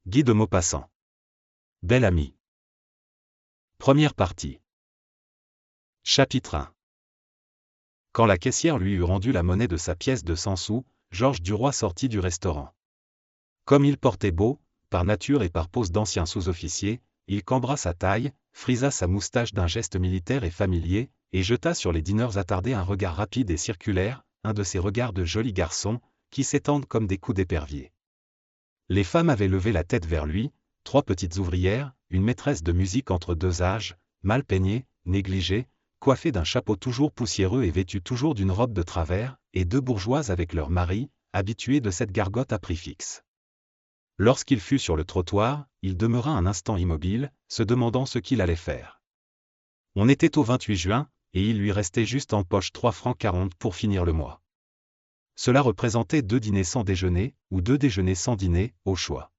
Guy de Maupassant. Bel ami. Première partie. Chapitre 1. Quand la caissière lui eut rendu la monnaie de sa pièce de 100 sous, Georges Duroy sortit du restaurant. Comme il portait beau, par nature et par pose d'ancien sous-officier, il cambra sa taille, frisa sa moustache d'un geste militaire et familier, et jeta sur les dîneurs attardés un regard rapide et circulaire, un de ces regards de joli garçon, qui s'étendent comme des coups d'épervier. Les femmes avaient levé la tête vers lui, 3 petites ouvrières, une maîtresse de musique entre 2 âges, mal peignée, négligée, coiffée d'un chapeau toujours poussiéreux et vêtue toujours d'une robe de travers, et 2 bourgeoises avec leurs maris, habitués de cette gargote à prix fixe. Lorsqu'il fut sur le trottoir, il demeura un instant immobile, se demandant ce qu'il allait faire. On était au 28 juin, et il lui restait juste en poche 3 francs 40 pour finir le mois. Cela représentait 2 dîners sans déjeuner, ou 2 déjeuners sans dîner, au choix.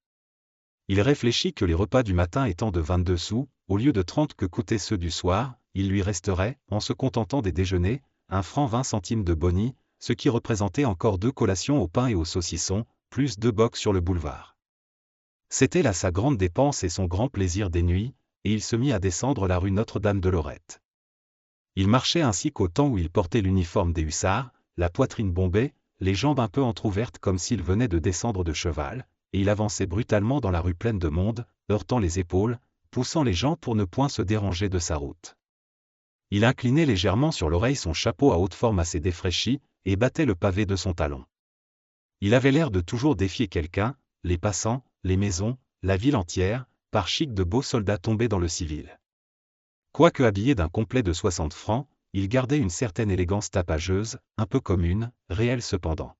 Il réfléchit que les repas du matin étant de 22 sous, au lieu de 30 que coûtaient ceux du soir, il lui resterait, en se contentant des déjeuners, 1 franc 20 centimes de boni, ce qui représentait encore 2 collations au pain et au saucisson, plus 2 bocs sur le boulevard. C'était là sa grande dépense et son grand plaisir des nuits, et il se mit à descendre la rue Notre-Dame-de-Lorette. Il marchait ainsi qu'au temps où il portait l'uniforme des hussards, la poitrine bombée, les jambes un peu entr'ouvertes comme s'il venait de descendre de cheval, et il avançait brutalement dans la rue pleine de monde, heurtant les épaules, poussant les gens pour ne point se déranger de sa route. Il inclinait légèrement sur l'oreille son chapeau à haute forme assez défraîchi, et battait le pavé de son talon. Il avait l'air de toujours défier quelqu'un, les passants, les maisons, la ville entière, par chic de beaux soldats tombés dans le civil. Quoique habillé d'un complet de 60 francs, il gardait une certaine élégance tapageuse, un peu commune, réelle cependant.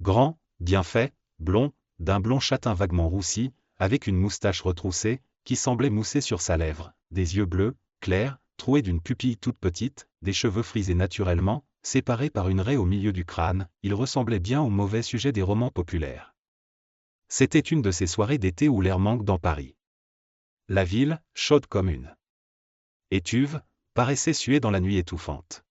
Grand, bien fait, blond, d'un blond châtain vaguement roussi, avec une moustache retroussée, qui semblait mousser sur sa lèvre, des yeux bleus, clairs, troués d'une pupille toute petite, des cheveux frisés naturellement, séparés par une raie au milieu du crâne, il ressemblait bien au mauvais sujet des romans populaires. C'était une de ces soirées d'été où l'air manque dans Paris. La ville, chaude comme une étuve, paraissait suer dans la nuit étouffante.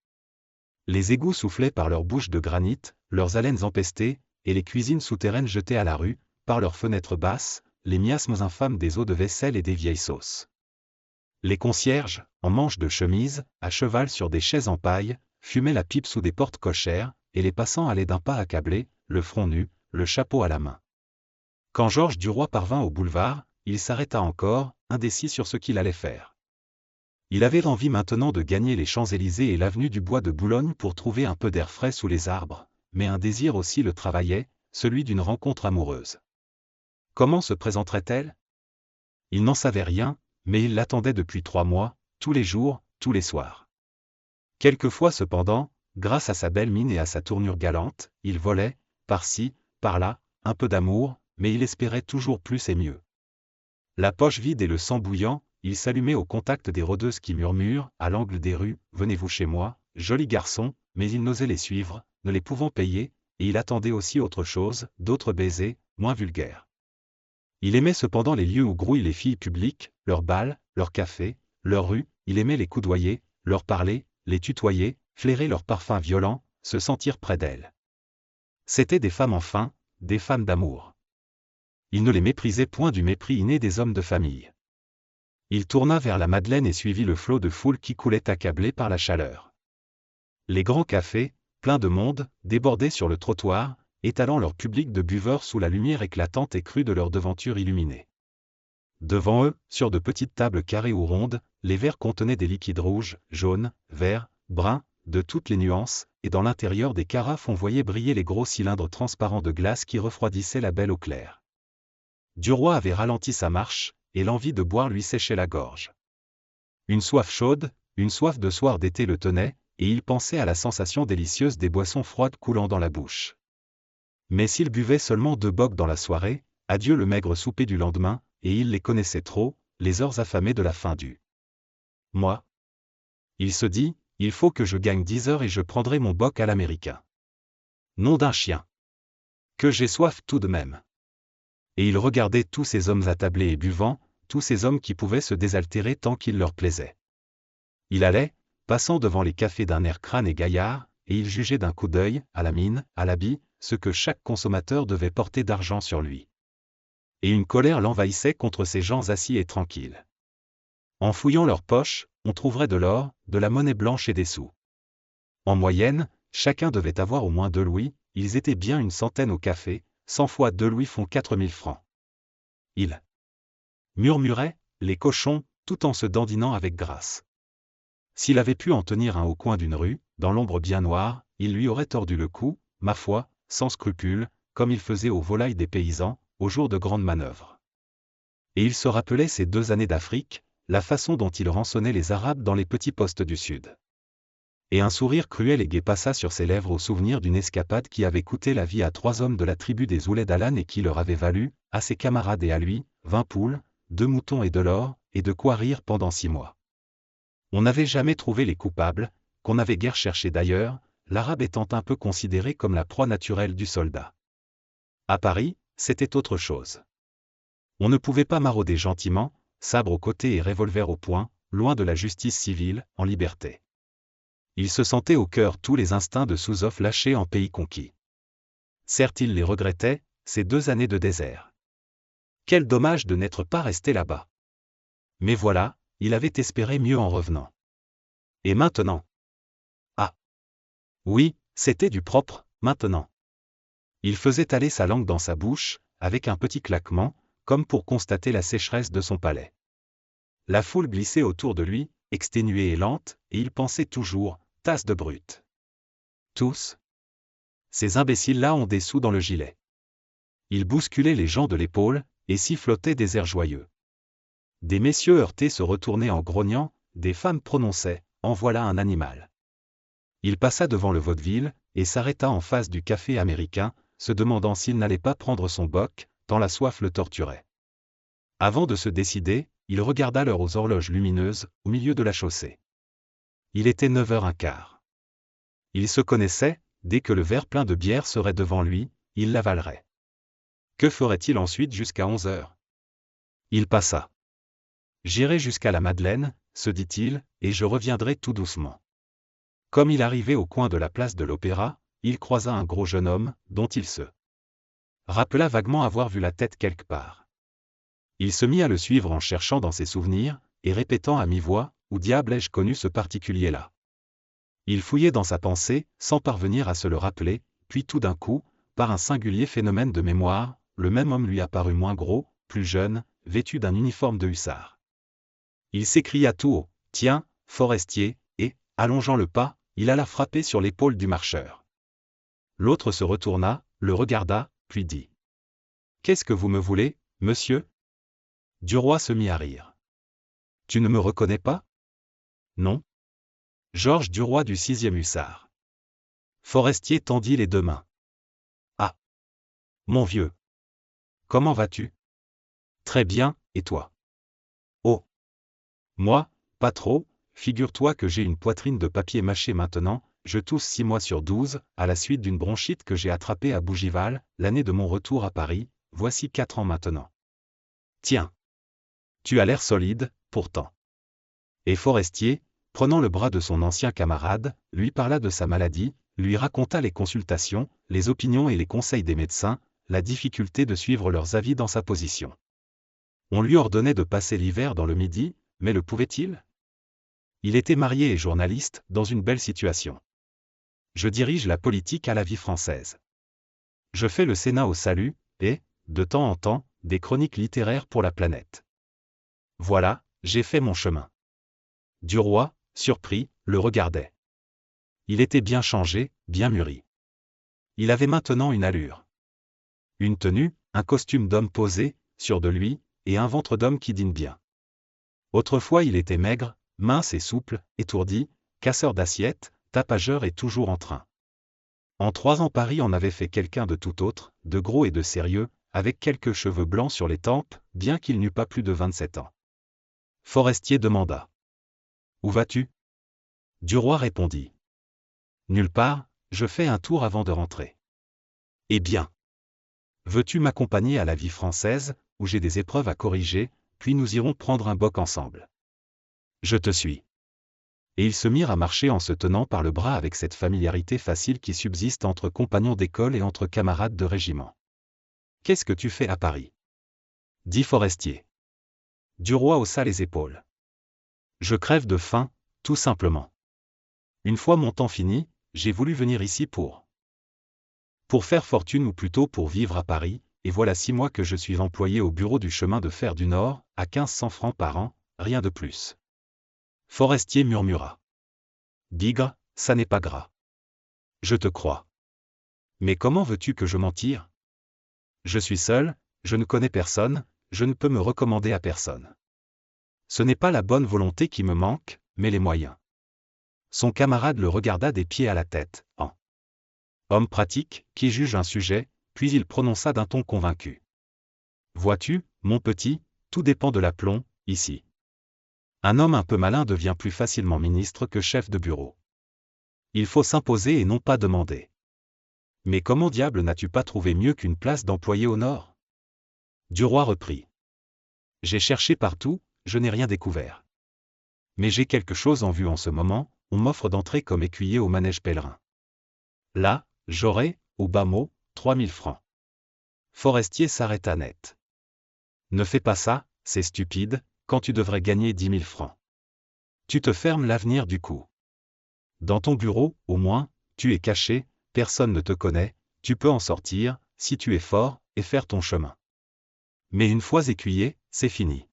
Les égouts soufflaient par leurs bouches de granit, leurs haleines empestées, et les cuisines souterraines jetaient à la rue, par leurs fenêtres basses, les miasmes infâmes des eaux de vaisselle et des vieilles sauces. Les concierges, en manches de chemise, à cheval sur des chaises en paille, fumaient la pipe sous des portes cochères, et les passants allaient d'un pas accablé, le front nu, le chapeau à la main. Quand Georges Duroy parvint au boulevard, il s'arrêta encore, indécis sur ce qu'il allait faire. Il avait envie maintenant de gagner les Champs-Élysées et l'avenue du Bois de Boulogne pour trouver un peu d'air frais sous les arbres, mais un désir aussi le travaillait, celui d'une rencontre amoureuse. Comment se présenterait-elle? Il n'en savait rien, mais il l'attendait depuis 3 mois, tous les jours, tous les soirs. Quelquefois cependant, grâce à sa belle mine et à sa tournure galante, il volait, par-ci, par-là, un peu d'amour, mais il espérait toujours plus et mieux. La poche vide et le sang bouillant, il s'allumait au contact des rôdeuses qui murmurent, à l'angle des rues, « Venez-vous chez moi, joli garçon », mais il n'osait les suivre, ne les pouvant payer, et il attendait aussi autre chose, d'autres baisers, moins vulgaires. Il aimait cependant les lieux où grouillent les filles publiques, leurs bals, leurs cafés, leurs rues, il aimait les coudoyer, leur parler, les tutoyer, flairer leurs parfums violents, se sentir près d'elles. C'étaient des femmes enfin, des femmes d'amour. Il ne les méprisait point du mépris inné des hommes de famille. Il tourna vers la Madeleine et suivit le flot de foule qui coulait accablé par la chaleur. Les grands cafés, pleins de monde, débordaient sur le trottoir, étalant leur public de buveurs sous la lumière éclatante et crue de leurs devantures illuminées. Devant eux, sur de petites tables carrées ou rondes, les verres contenaient des liquides rouges, jaunes, verts, bruns, de toutes les nuances, et dans l'intérieur des carafes on voyait briller les gros cylindres transparents de glace qui refroidissaient la belle eau claire. Duroy avait ralenti sa marche, et l'envie de boire lui séchait la gorge. Une soif chaude, une soif de soir d'été le tenait, et il pensait à la sensation délicieuse des boissons froides coulant dans la bouche. Mais s'il buvait seulement 2 bocs dans la soirée, adieu le maigre souper du lendemain, et il les connaissait trop, les heures affamées de la fin du mois. Il se dit, il faut que je gagne 10 heures et je prendrai mon boc à l'américain. Nom d'un chien. Que j'ai soif tout de même. Et il regardait tous ces hommes attablés et buvant, tous ces hommes qui pouvaient se désaltérer tant qu'il leur plaisait. Il allait, passant devant les cafés d'un air crâne et gaillard, et il jugeait d'un coup d'œil, à la mine, à l'habit, ce que chaque consommateur devait porter d'argent sur lui. Et une colère l'envahissait contre ces gens assis et tranquilles. En fouillant leurs poches, on trouverait de l'or, de la monnaie blanche et des sous. En moyenne, chacun devait avoir au moins 2 louis, ils étaient bien une centaine au café, 100 fois 2 louis font 4000 francs. Ils murmuraient, les cochons, tout en se dandinant avec grâce. S'il avait pu en tenir un au coin d'une rue, dans l'ombre bien noire, il lui aurait tordu le cou, ma foi, sans scrupule, comme il faisait aux volailles des paysans, au jour de grandes manœuvres. Et il se rappelait ces 2 années d'Afrique, la façon dont il rançonnait les Arabes dans les petits postes du Sud. Et un sourire cruel et gai passa sur ses lèvres au souvenir d'une escapade qui avait coûté la vie à 3 hommes de la tribu des Ouled Alan et qui leur avait valu, à ses camarades et à lui, 20 poules, 2 moutons et de l'or, et de quoi rire pendant 6 mois. On n'avait jamais trouvé les coupables, qu'on n'avait guère cherché d'ailleurs, l'Arabe étant un peu considéré comme la proie naturelle du soldat. À Paris, c'était autre chose. On ne pouvait pas marauder gentiment, sabre au côté et revolver au poing, loin de la justice civile, en liberté. Il se sentait au cœur tous les instincts de sous-off lâchés en pays conquis. Certes, il les regrettait, ces 2 années de désert. Quel dommage de n'être pas resté là-bas. Mais voilà, il avait espéré mieux en revenant. Et maintenant? Ah! Oui, c'était du propre, maintenant. Il faisait aller sa langue dans sa bouche, avec un petit claquement, comme pour constater la sécheresse de son palais. La foule glissait autour de lui, exténuée et lente, et il pensait toujours, tasse de brute. Tous. Ces imbéciles-là ont des sous dans le gilet. Il bousculait les gens de l'épaule, et sifflotait des airs joyeux. Des messieurs heurtés se retournaient en grognant, des femmes prononçaient, en voilà un animal. Il passa devant le vaudeville, et s'arrêta en face du café américain, se demandant s'il n'allait pas prendre son boc, tant la soif le torturait. Avant de se décider, il regarda l'heure aux horloges lumineuses, au milieu de la chaussée. Il était 9h15. Il se connaissait, dès que le verre plein de bière serait devant lui, il l'avalerait. Que ferait-il ensuite jusqu'à 11h? Il passa. J'irai jusqu'à la Madeleine, se dit-il, et je reviendrai tout doucement. Comme il arrivait au coin de la place de l'Opéra, il croisa un gros jeune homme, dont il se rappela vaguement avoir vu la tête quelque part. Il se mit à le suivre en cherchant dans ses souvenirs, et répétant à mi-voix, « Où diable ai-je connu ce particulier-là » Il fouillait dans sa pensée, sans parvenir à se le rappeler, puis tout d'un coup, par un singulier phénomène de mémoire, le même homme lui apparut moins gros, plus jeune, vêtu d'un uniforme de hussard. Il s'écria tout haut, « Tiens, Forestier », et, allongeant le pas, il alla frapper sur l'épaule du marcheur. L'autre se retourna, le regarda, puis dit, « Qu'est-ce que vous me voulez, monsieur ?» Duroy se mit à rire. « Tu ne me reconnais pas ? » Non. Georges Duroy du 6e hussard. Forestier tendit les 2 mains. « Ah ! Mon vieux. Comment vas-tu ? Très bien, et toi ? Oh ! Moi, pas trop, figure-toi que j'ai une poitrine de papier mâché maintenant, je tousse 6 mois sur 12, à la suite d'une bronchite que j'ai attrapée à Bougival, l'année de mon retour à Paris, voici 4 ans maintenant. Tiens. Tu as l'air solide, pourtant. » Et Forestier, prenant le bras de son ancien camarade, lui parla de sa maladie, lui raconta les consultations, les opinions et les conseils des médecins, la difficulté de suivre leurs avis dans sa position. On lui ordonnait de passer l'hiver dans le Midi, mais le pouvait-il ? Il était marié et journaliste, dans une belle situation. Je dirige la politique à la vie française. Je fais le Sénat au Salut, et, de temps en temps, des chroniques littéraires pour la Planète. Voilà, j'ai fait mon chemin. Duroy, surpris, le regardait. Il était bien changé, bien mûri. Il avait maintenant une allure. Une tenue, un costume d'homme posé, sûr de lui, et un ventre d'homme qui dîne bien. Autrefois il était maigre, mince et souple, étourdi, casseur d'assiettes, tapageur et toujours en train. En 3 ans Paris en avait fait quelqu'un de tout autre, de gros et de sérieux, avec quelques cheveux blancs sur les tempes, bien qu'il n'eût pas plus de 27 ans. Forestier demanda. « Où vas-tu ? » Duroy répondit. « Nulle part, je fais un tour avant de rentrer. » « Eh bien. Veux-tu m'accompagner à la vie française, où j'ai des épreuves à corriger, puis nous irons prendre un boc ensemble. » « Je te suis. » Et ils se mirent à marcher en se tenant par le bras avec cette familiarité facile qui subsiste entre compagnons d'école et entre camarades de régiment. « Qu'est-ce que tu fais à Paris ? dit Forestier. Duroy haussa les épaules. Je crève de faim, tout simplement. Une fois mon temps fini, j'ai voulu venir ici pour faire fortune ou plutôt pour vivre à Paris, et voilà 6 mois que je suis employé au bureau du chemin de fer du Nord, à 1500 francs par an, rien de plus. Forestier murmura. Bigre, ça n'est pas gras. Je te crois. Mais comment veux-tu que je m'en tire? Je suis seul, je ne connais personne, je ne peux me recommander à personne. Ce n'est pas la bonne volonté qui me manque, mais les moyens. Son camarade le regarda des pieds à la tête, en homme pratique, qui juge un sujet, puis il prononça d'un ton convaincu. Vois-tu, mon petit, tout dépend de l'aplomb, ici. Un homme un peu malin devient plus facilement ministre que chef de bureau. Il faut s'imposer et non pas demander. Mais comment diable n'as-tu pas trouvé mieux qu'une place d'employé au Nord? Duroy reprit. J'ai cherché partout, je n'ai rien découvert. Mais j'ai quelque chose en vue en ce moment, on m'offre d'entrer comme écuyer au manège pèlerin. Là, j'aurai, au bas mot, 3000 francs. Forestier s'arrêta net. Ne fais pas ça, c'est stupide, quand tu devrais gagner 10 000 francs. Tu te fermes l'avenir du coup. Dans ton bureau, au moins, tu es caché, personne ne te connaît, tu peux en sortir, si tu es fort, et faire ton chemin. Mais une fois écuyer, c'est fini.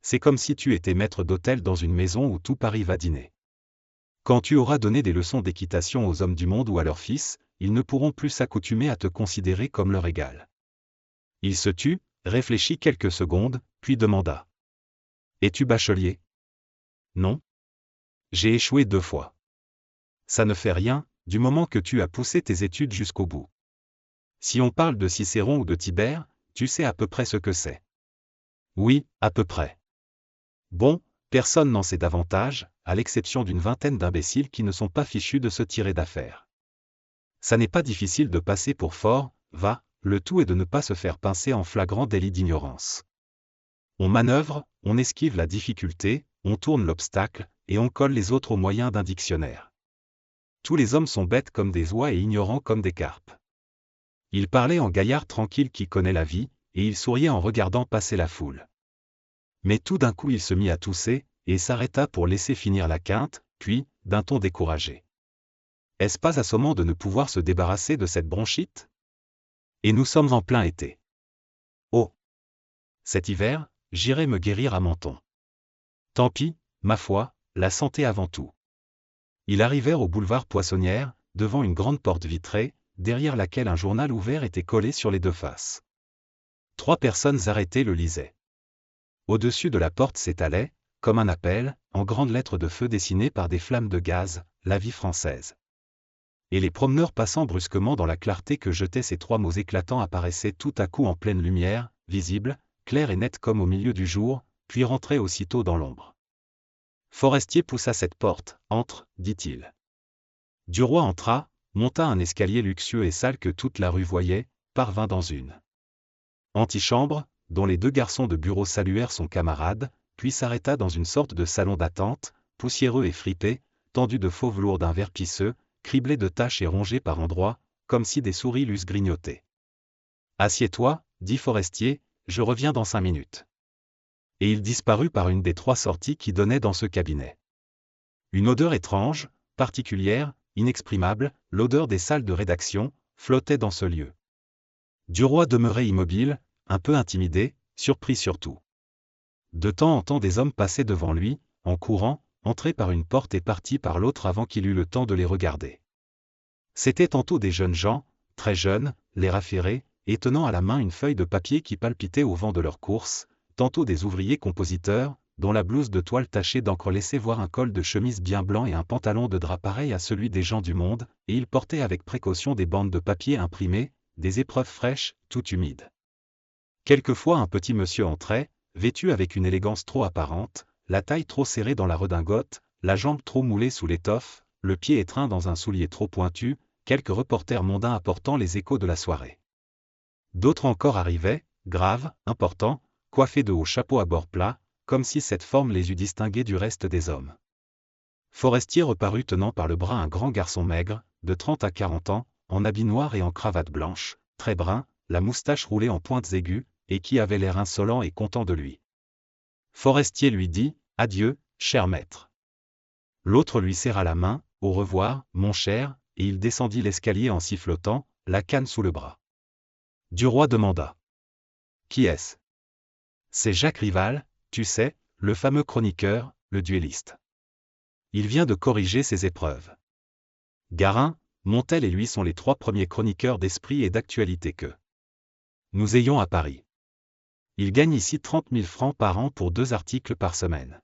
C'est comme si tu étais maître d'hôtel dans une maison où tout Paris va dîner. Quand tu auras donné des leçons d'équitation aux hommes du monde ou à leurs fils, ils ne pourront plus s'accoutumer à te considérer comme leur égal. Il se tut, réfléchit quelques secondes, puis demanda. Es-tu bachelier? Non. J'ai échoué 2 fois. Ça ne fait rien, du moment que tu as poussé tes études jusqu'au bout. Si on parle de Cicéron ou de Tibère, tu sais à peu près ce que c'est. Oui, à peu près. Bon, personne n'en sait davantage, à l'exception d'une vingtaine d'imbéciles qui ne sont pas fichus de se tirer d'affaire. Ça n'est pas difficile de passer pour fort, va, le tout est de ne pas se faire pincer en flagrant délit d'ignorance. On manœuvre, on esquive la difficulté, on tourne l'obstacle, et on colle les autres au moyen d'un dictionnaire. Tous les hommes sont bêtes comme des oies et ignorants comme des carpes. Il parlait en gaillard tranquille qui connaît la vie, et il souriait en regardant passer la foule. Mais tout d'un coup il se mit à tousser, et s'arrêta pour laisser finir la quinte, puis, d'un ton découragé. Est-ce pas assommant de ne pouvoir se débarrasser de cette bronchite? Et nous sommes en plein été. Oh! Cet hiver, j'irai me guérir à Menton. Tant pis, ma foi, la santé avant tout. Ils arrivèrent au boulevard Poissonnière, devant une grande porte vitrée, derrière laquelle un journal ouvert était collé sur les 2 faces. 3 personnes arrêtées le lisaient. Au-dessus de la porte s'étalait, comme un appel, en grandes lettres de feu dessinées par des flammes de gaz, la vie française. Et les promeneurs passant brusquement dans la clarté que jetaient ces 3 mots éclatants apparaissaient tout à coup en pleine lumière, visibles, clairs et nets comme au milieu du jour, puis rentraient aussitôt dans l'ombre. Forestier poussa cette porte, entre, dit-il. Duroy entra, monta un escalier luxueux et sale que toute la rue voyait, parvint dans une antichambre, dont les 2 garçons de bureau saluèrent son camarade, puis s'arrêta dans une sorte de salon d'attente, poussiéreux et fripé, tendu de faux velours d'un vert pisseux, criblé de taches et rongé par endroits, comme si des souris l'eussent grignoté. Assieds-toi, dit Forestier, je reviens dans 5 minutes. Et il disparut par une des 3 sorties qui donnaient dans ce cabinet. Une odeur étrange, particulière, inexprimable, l'odeur des salles de rédaction, flottait dans ce lieu. Duroy demeurait immobile, un peu intimidé, surpris surtout. De temps en temps des hommes passaient devant lui, en courant, entraient par une porte et partis par l'autre avant qu'il eût le temps de les regarder. C'étaient tantôt des jeunes gens, très jeunes, l'air affairé, et tenant à la main une feuille de papier qui palpitait au vent de leur course, tantôt des ouvriers compositeurs, dont la blouse de toile tachée d'encre laissait voir un col de chemise bien blanc et un pantalon de drap pareil à celui des gens du monde, et ils portaient avec précaution des bandes de papier imprimées, des épreuves fraîches, tout humides. Quelquefois un petit monsieur entrait, vêtu avec une élégance trop apparente, la taille trop serrée dans la redingote, la jambe trop moulée sous l'étoffe, le pied étreint dans un soulier trop pointu, quelques reporters mondains apportant les échos de la soirée. D'autres encore arrivaient, graves, importants, coiffés de hauts chapeaux à bord plat, comme si cette forme les eût distingués du reste des hommes. Forestier reparut tenant par le bras un grand garçon maigre, de 30 à 40 ans, en habit noir et en cravate blanche, très brun, la moustache roulée en pointes aiguës, et qui avait l'air insolent et content de lui. Forestier lui dit « Adieu, cher maître ». L'autre lui serra la main, « Au revoir, mon cher », et il descendit l'escalier en sifflotant, la canne sous le bras. Duroy demanda. « Qui est-ce » ? C'est Jacques Rival, tu sais, le fameux chroniqueur, le duelliste. Il vient de corriger ses épreuves. Garin, Montel et lui sont les 3 premiers chroniqueurs d'esprit et d'actualité que nous ayons à Paris. Ils gagnent ici 30 000 francs par an pour 2 articles par semaine.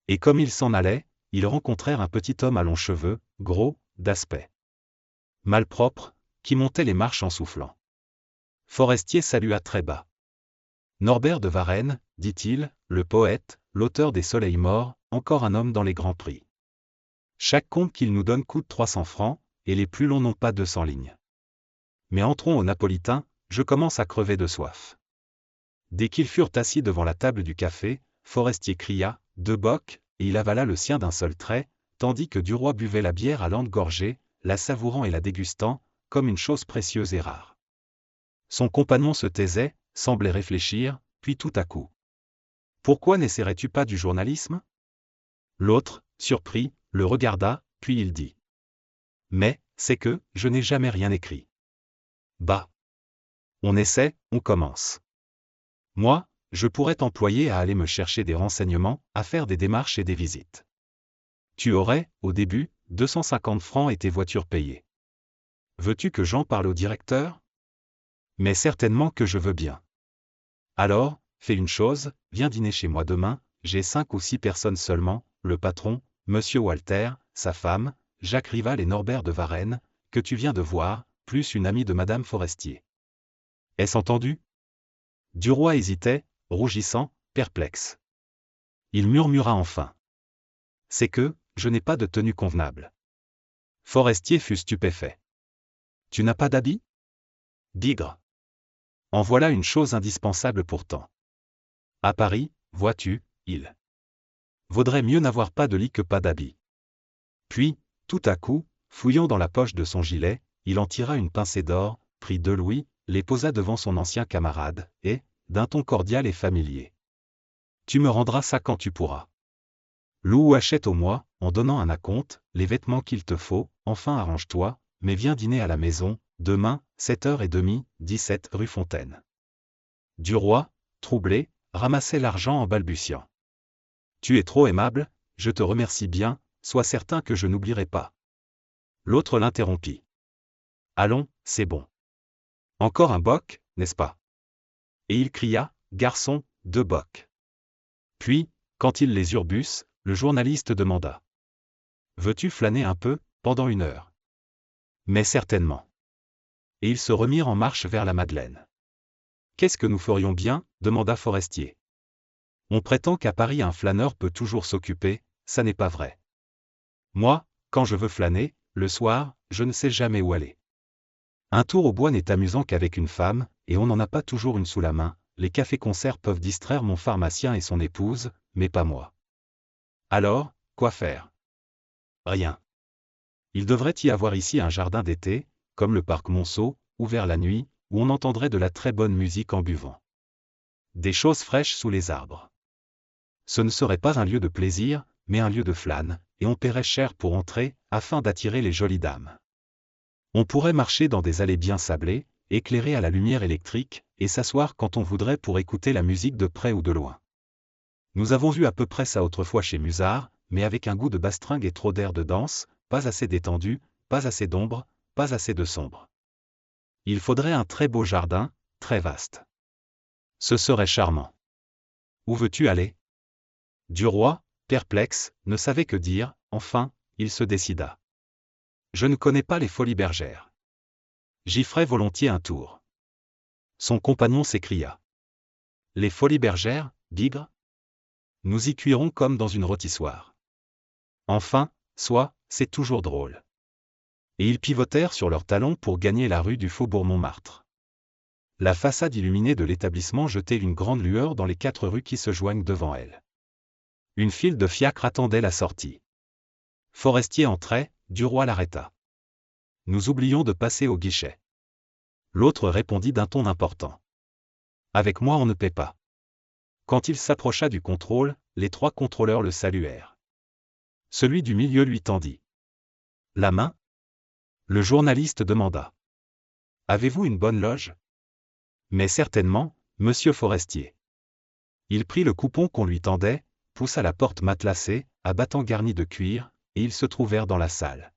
Et comme ils s'en allaient, ils rencontrèrent un petit homme à longs cheveux, gros, d'aspect malpropre, qui montait les marches en soufflant. Forestier salua très bas. Norbert de Varenne, dit-il, le poète, l'auteur des Soleils morts, encore un homme dans les grands prix. Chaque conte qu'il nous donne coûte 300 francs, et les plus longs n'ont pas 200 lignes. Mais entrons au napolitain, je commence à crever de soif. Dès qu'ils furent assis devant la table du café, Forestier cria « 2 bocs » et il avala le sien d'un seul trait, tandis que Duroy buvait la bière à lente gorgée, la savourant et la dégustant, comme une chose précieuse et rare. Son compagnon se taisait, semblait réfléchir, puis tout à coup. « Pourquoi n'essaierais-tu pas du journalisme » L'autre, surpris, le regarda, puis il dit. « Mais, c'est que, je n'ai jamais rien écrit. » Bah. On essaie, on commence. Moi, je pourrais t'employer à aller me chercher des renseignements, à faire des démarches et des visites. Tu aurais, au début, 250 francs et tes voitures payées. Veux-tu que j'en parle au directeur ? Mais certainement que je veux bien. Alors, fais une chose, viens dîner chez moi demain, j'ai 5 ou 6 personnes seulement, le patron, Monsieur Walter, sa femme, Jacques Rival et Norbert de Varenne, que tu viens de voir, plus une amie de Madame Forestier. Est-ce entendu ? Duroy hésitait, rougissant, perplexe. Il murmura enfin. C'est que, je n'ai pas de tenue convenable. Forestier fut stupéfait. Tu n'as pas d'habit ? Bigre. En voilà une chose indispensable pourtant. À Paris, vois-tu, il vaudrait mieux n'avoir pas de lit que pas d'habit. Puis, tout à coup, fouillant dans la poche de son gilet, il en tira une pincée d'or, prit 2 louis, les posa devant son ancien camarade, et, d'un ton cordial et familier. Tu me rendras ça quand tu pourras. Loue ou achète au mois, en donnant un acompte, les vêtements qu'il te faut, enfin arrange-toi, mais viens dîner à la maison, demain, 7h30, 17 rue Fontaine. Duroy, troublé, ramassait l'argent en balbutiant. Tu es trop aimable, je te remercie bien, sois certain que je n'oublierai pas. L'autre l'interrompit. Allons, c'est bon. Encore un boc, n'est-ce pas ? Et il cria, garçon, 2 bocs. Puis, quand ils les eurent bu, le journaliste demanda. Veux-tu flâner un peu, pendant 1 heure ? Mais certainement. Et ils se remirent en marche vers la Madeleine. Qu'est-ce que nous ferions bien ? Demanda Forestier. On prétend qu'à Paris un flâneur peut toujours s'occuper, ça n'est pas vrai. Moi, quand je veux flâner, le soir, je ne sais jamais où aller. Un tour au bois n'est amusant qu'avec une femme, et on n'en a pas toujours une sous la main, les cafés-concerts peuvent distraire mon pharmacien et son épouse, mais pas moi. Alors, quoi faire ? Rien. Il devrait y avoir ici un jardin d'été, comme le parc Monceau, ouvert la nuit, où on entendrait de la très bonne musique en buvant. Des choses fraîches sous les arbres. Ce ne serait pas un lieu de plaisir, mais un lieu de flâne, et on paierait cher pour entrer, afin d'attirer les jolies dames. On pourrait marcher dans des allées bien sablées, éclairées à la lumière électrique, et s'asseoir quand on voudrait pour écouter la musique de près ou de loin. Nous avons vu à peu près ça autrefois chez Musard, mais avec un goût de bastringue et trop d'air de danse, pas assez détendu, pas assez d'ombre, pas assez de sombre. Il faudrait un très beau jardin, très vaste. Ce serait charmant. Où veux-tu aller ? Duroy, perplexe, ne savait que dire, enfin, il se décida. Je ne connais pas les Folies Bergères. J'y ferai volontiers un tour. Son compagnon s'écria. Les Folies Bergères, Bigre ? Nous y cuirons comme dans une rôtissoire. Enfin, c'est toujours drôle. Et ils pivotèrent sur leurs talons pour gagner la rue du Faubourg Montmartre. La façade illuminée de l'établissement jetait une grande lueur dans les 4 rues qui se joignent devant elle. Une file de fiacres attendait la sortie. Forestier entrait, Duroy l'arrêta. Nous oublions de passer au guichet. L'autre répondit d'un ton important. Avec moi on ne paie pas. Quand il s'approcha du contrôle, les 3 contrôleurs le saluèrent. Celui du milieu lui tendit la main. Le journaliste demanda. Avez-vous une bonne loge? Mais certainement, monsieur Forestier. Il prit le coupon qu'on lui tendait, poussa la porte matelassée, à battants garnis de cuir, et ils se trouvèrent dans la salle.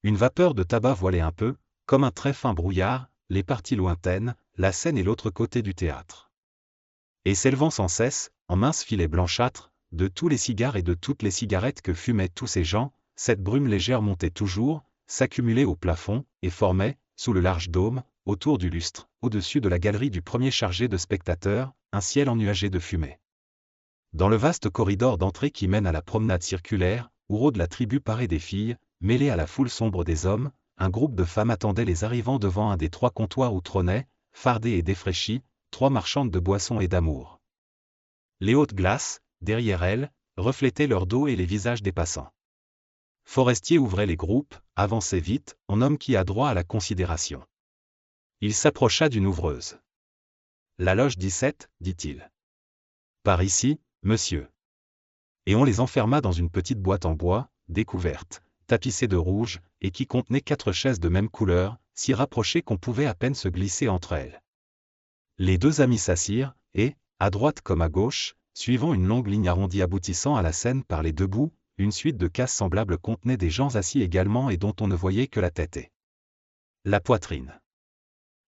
Une vapeur de tabac voilait un peu, comme un très fin brouillard, les parties lointaines, la scène et l'autre côté du théâtre. Et s'élevant sans cesse, en minces filets blanchâtres, de tous les cigares et de toutes les cigarettes que fumaient tous ces gens, cette brume légère montait toujours, s'accumulait au plafond, et formait, sous le large dôme, autour du lustre, au-dessus de la galerie du premier chargé de spectateurs, un ciel ennuagé de fumée. Dans le vaste corridor d'entrée qui mène à la promenade circulaire, où rôde la tribu parée des filles, mêlée à la foule sombre des hommes, un groupe de femmes attendait les arrivants devant un des 3 comptoirs où trônaient, fardées et défraîchies, 3 marchandes de boissons et d'amour. Les hautes glaces, derrière elles, reflétaient leur dos et les visages des passants. Forestier ouvrait les groupes, avançait vite, en homme qui a droit à la considération. Il s'approcha d'une ouvreuse. La loge 17, dit-il. Par ici, monsieur. Et on les enferma dans une petite boîte en bois, découverte, tapissée de rouge, et qui contenait 4 chaises de même couleur, si rapprochées qu'on pouvait à peine se glisser entre elles. Les 2 amis s'assirent, et, à droite comme à gauche, suivant une longue ligne arrondie aboutissant à la scène par les 2 bouts, une suite de cases semblables contenait des gens assis également et dont on ne voyait que la tête et la poitrine.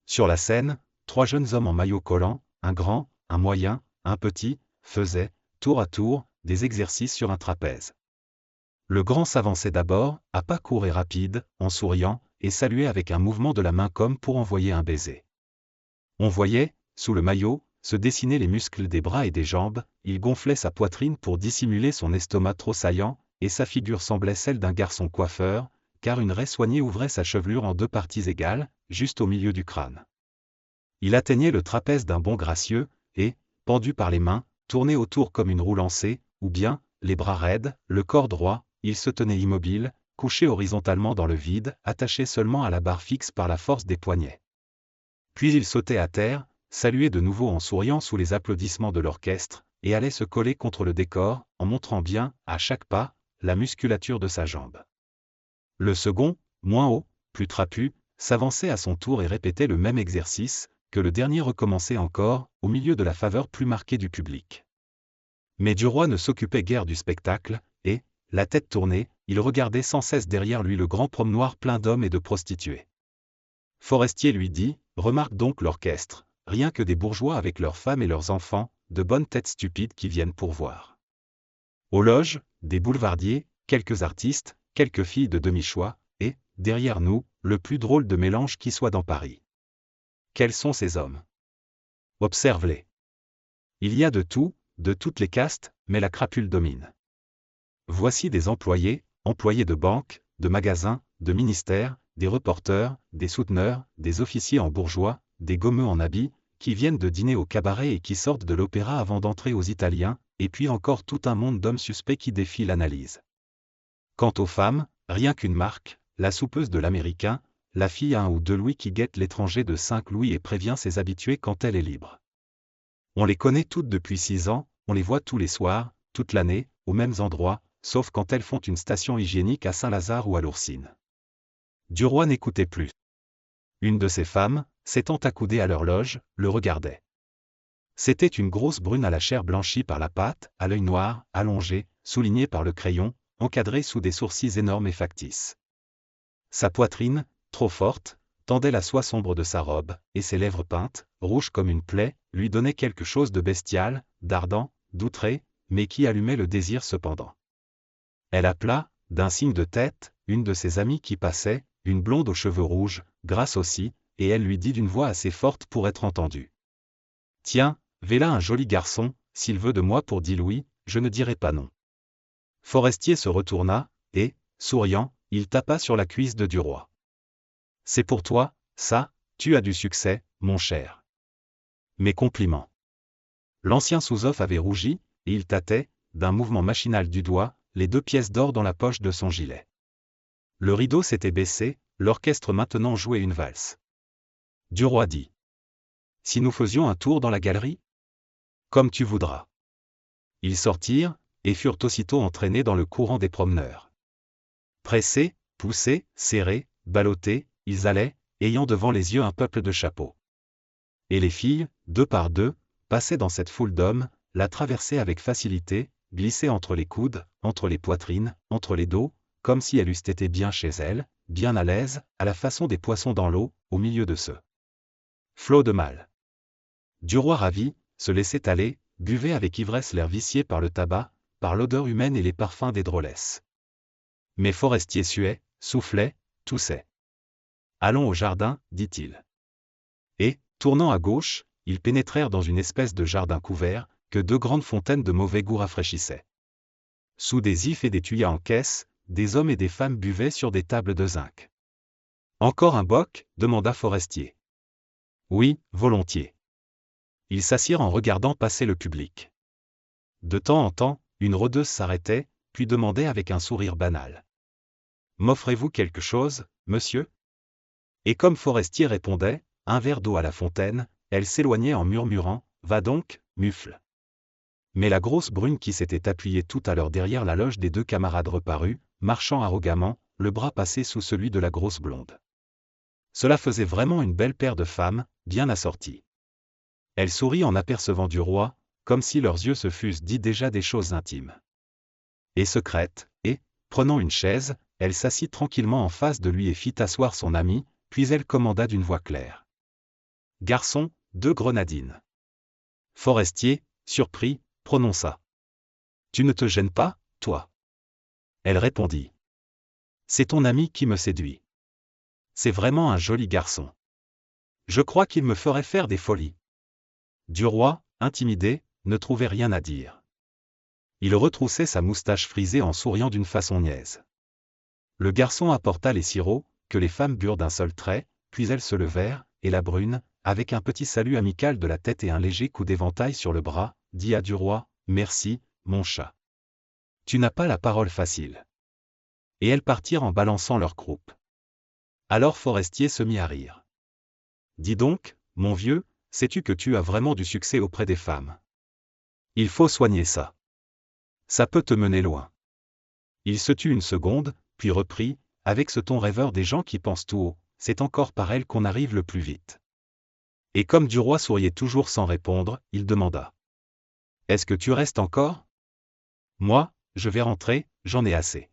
Sur la scène, 3 jeunes hommes en maillot collant, un grand, un moyen, un petit, faisaient, tour à tour, des exercices sur un trapèze. Le grand s'avançait d'abord, à pas courts et rapides, en souriant, et saluait avec un mouvement de la main comme pour envoyer un baiser. On voyait, sous le maillot, se dessiner les muscles des bras et des jambes, il gonflait sa poitrine pour dissimuler son estomac trop saillant, et sa figure semblait celle d'un garçon coiffeur, car une raie soignée ouvrait sa chevelure en 2 parties égales, juste au milieu du crâne. Il atteignait le trapèze d'un bond gracieux, et, pendu par les mains, tourné autour comme une roue lancée, ou bien, les bras raides, le corps droit, il se tenait immobile, couché horizontalement dans le vide, attaché seulement à la barre fixe par la force des poignets. Puis il sautait à terre, saluait de nouveau en souriant sous les applaudissements de l'orchestre, et allait se coller contre le décor, en montrant bien, à chaque pas, la musculature de sa jambe. Le second, moins haut, plus trapu, s'avançait à son tour et répétait le même exercice, que le dernier recommençait encore, au milieu de la faveur plus marquée du public. Mais Duroy ne s'occupait guère du spectacle, et, la tête tournée, il regardait sans cesse derrière lui le grand promenoir plein d'hommes et de prostituées. Forestier lui dit, remarque donc l'orchestre, rien que des bourgeois avec leurs femmes et leurs enfants, de bonnes têtes stupides qui viennent pour voir. Aux loges, des boulevardiers, quelques artistes, quelques filles de demi-choix, et, derrière nous, le plus drôle de mélange qui soit dans Paris. Quels sont ces hommes? Observe-les. Il y a de tout, de toutes les castes, mais la crapule domine. Voici des employés, employés de banques, de magasins, de ministères, des reporters, des souteneurs, des officiers en bourgeois, des gommeux en habits, qui viennent de dîner au cabaret et qui sortent de l'opéra avant d'entrer aux Italiens, et puis encore tout un monde d'hommes suspects qui défient l'analyse. Quant aux femmes, rien qu'une marque, la soupeuse de l'américain, la fille à 1 ou 2 louis qui guette l'étranger de 5 louis et prévient ses habitués quand elle est libre. On les connaît toutes depuis 6 ans, on les voit tous les soirs, toute l'année, aux mêmes endroits, sauf quand elles font une station hygiénique à Saint-Lazare ou à l'Oursine. Duroy n'écoutait plus. Une de ces femmes, s'étant accoudée à leur loge, le regardait. C'était une grosse brune à la chair blanchie par la pâte, à l'œil noir, allongé, souligné par le crayon, encadré sous des sourcils énormes et factices. Sa poitrine, trop forte, tendait la soie sombre de sa robe, et ses lèvres peintes, rouges comme une plaie, lui donnaient quelque chose de bestial, d'ardent, d'outré, mais qui allumait le désir cependant. Elle appela, d'un signe de tête, une de ses amies qui passait, une blonde aux cheveux rouges, grasse aussi, et elle lui dit d'une voix assez forte pour être entendue. « Tiens, voilà un joli garçon, s'il veut de moi pour 10 louis, je ne dirai pas non. » Forestier se retourna, et, souriant, il tapa sur la cuisse de Duroy. « C'est pour toi, ça, tu as du succès, mon cher. Mes compliments. » L'ancien sous-off avait rougi, et il tâtait, d'un mouvement machinal du doigt, les 2 pièces d'or dans la poche de son gilet. Le rideau s'était baissé, l'orchestre maintenant jouait une valse. Duroy dit. si nous faisions un tour dans la galerie ? Comme tu voudras. Ils sortirent, et furent aussitôt entraînés dans le courant des promeneurs. Pressés, poussés, serrés, ballottés, ils allaient, ayant devant les yeux un peuple de chapeaux. Et les filles, deux par deux, passaient dans cette foule d'hommes, la traversaient avec facilité, glissaient entre les coudes, entre les poitrines, entre les dos, comme si elles eussent été bien chez elles, bien à l'aise, à la façon des poissons dans l'eau, au milieu de ce flot de mal. Duroy ravi, se laissait aller, buvait avec ivresse l'air vicié par le tabac, par l'odeur humaine et les parfums des drôlesses. Mais Forestier suait, soufflait, toussait. « Allons au jardin, dit-il. » Et, tournant à gauche, ils pénétrèrent dans une espèce de jardin couvert, que deux grandes fontaines de mauvais goût rafraîchissaient. Sous des ifs et des tuyas en caisse, des hommes et des femmes buvaient sur des tables de zinc. « Encore un boc ? Demanda Forestier. « Oui, volontiers. » Ils s'assirent en regardant passer le public. De temps en temps, une rôdeuse s'arrêtait, puis demandait avec un sourire banal. « M'offrez-vous quelque chose, monsieur ?» Et comme Forestier répondait, un verre d'eau à la fontaine, elle s'éloignait en murmurant, « Va donc, mufle !» Mais la grosse brune qui s'était appuyée tout à l'heure derrière la loge des deux camarades reparut, marchant arrogamment, le bras passé sous celui de la grosse blonde. Cela faisait vraiment une belle paire de femmes, bien assorties. Elle sourit en apercevant Duroy, comme si leurs yeux se fussent dit déjà des choses intimes et secrètes, et, prenant une chaise, elle s'assit tranquillement en face de lui et fit asseoir son ami, puis elle commanda d'une voix claire. « Garçon, deux grenadines. » Forestier, surpris, prononça. « Tu ne te gênes pas, toi ?» Elle répondit. « C'est ton ami qui me séduit. C'est vraiment un joli garçon. Je crois qu'il me ferait faire des folies. » Duroy, intimidé, ne trouvait rien à dire. Il retroussait sa moustache frisée en souriant d'une façon niaise. Le garçon apporta les sirops, que les femmes burent d'un seul trait, puis elles se levèrent, et la brune, avec un petit salut amical de la tête et un léger coup d'éventail sur le bras, dit à Duroy, « Merci, mon chat. Tu n'as pas la parole facile. » Et elles partirent en balançant leur croupe. Alors Forestier se mit à rire. « Dis donc, mon vieux, sais-tu que tu as vraiment du succès auprès des femmes ? Il faut soigner ça. Ça peut te mener loin. » Il se tut une seconde, puis reprit, avec ce ton rêveur des gens qui pensent tout haut, « C'est encore par elle qu'on arrive le plus vite. » Et comme Duroy souriait toujours sans répondre, il demanda. « Est-ce que tu restes encore ? » « Moi, je vais rentrer, j'en ai assez. »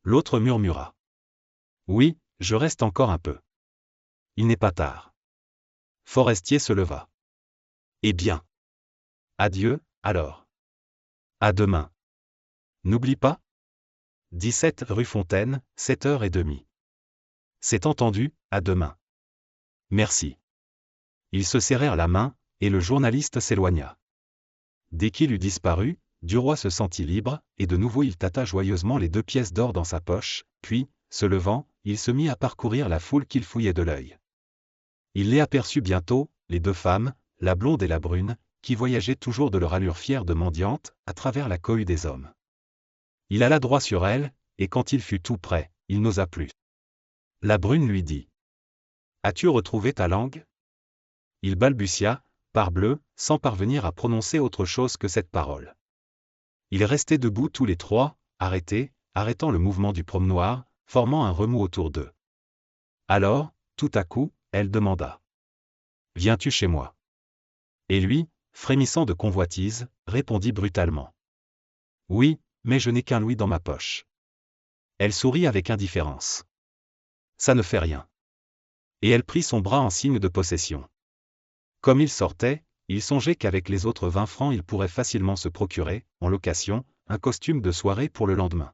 L'autre murmura. « Oui, je reste encore un peu. Il n'est pas tard. » Forestier se leva. « Eh bien. Adieu, alors. À demain. N'oublie pas. 17 rue Fontaine, 7h30. C'est entendu, à demain. Merci. » Ils se serrèrent la main, et le journaliste s'éloigna. Dès qu'il eut disparu, Duroy se sentit libre, et de nouveau il tâta joyeusement les 2 pièces d'or dans sa poche, puis, se levant, il se mit à parcourir la foule qu'il fouillait de l'œil. Il les aperçut bientôt, les 2 femmes, la blonde et la brune, qui voyageaient toujours de leur allure fière de mendiantes, à travers la cohue des hommes. Il alla droit sur elles, et quand il fut tout près, il n'osa plus. La brune lui dit. « As-tu retrouvé ta langue ?» Il balbutia, parbleu, sans parvenir à prononcer autre chose que cette parole. Ils restaient debout tous les 3, arrêtés, arrêtant le mouvement du promenoir, formant un remous autour d'eux. Alors, tout à coup, elle demanda. « Viens-tu chez moi ?» Et lui, frémissant de convoitise, répondit brutalement. « Oui, mais je n'ai qu'un louis dans ma poche. » Elle sourit avec indifférence. « Ça ne fait rien. » Et elle prit son bras en signe de possession. Comme il sortait, il songeait qu'avec les autres 20 francs il pourrait facilement se procurer, en location, un costume de soirée pour le lendemain.